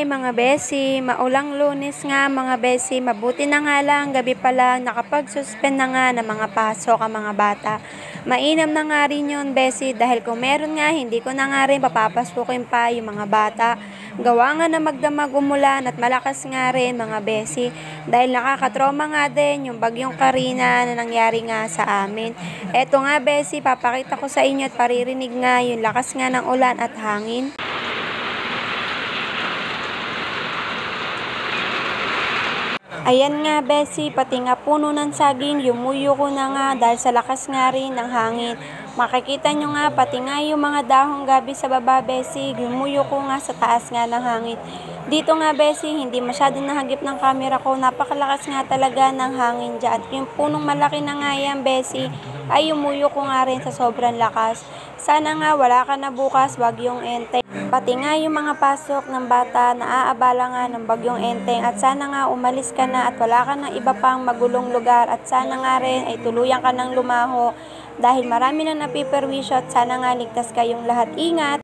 Hi mga besi, maulang Lunes nga mga besi, mabuti na nga lang gabi pa lang nakapag-suspend na nga ng mga pasok ang mga bata. Mainam na nga rin yun besi dahil kung meron nga hindi ko na nga rin papapasukin pa yung mga bata. Gawa nga na magdamag umulan at malakas nga rin mga besi dahil nakakatroma nga din yung bagyong Karina na nangyari nga sa amin. Eto nga besi, papakita ko sa inyo at paririnig nga yung lakas nga ng ulan at hangin. Ayan nga besi, pati nga puno ng saging, yumuyo ko na nga dahil sa lakas nga rin ng hangin. Makikita nyo nga, pati nga yung mga dahong gabi sa baba besi, yumuyo ko nga sa taas nga ng hangin. Dito nga besi, hindi masyadong nahagip ng camera ko, napakalakas nga talaga ng hangin dyan. At yung punong malaki na nga yan besi, ay yumuyo ko nga rin sa sobrang lakas. Sana nga wala ka na bukas, bagyong Enteng. Pati nga yung mga pasok ng bata naaabala nga ng bagyong Enteng at sana nga umalis ka na at wala ka ng iba pang magulong lugar at sana nga rin ay tuluyan ka ng lumaho dahil marami nang napiperwisyo at sana nga ligtas kayong lahat. Ingat!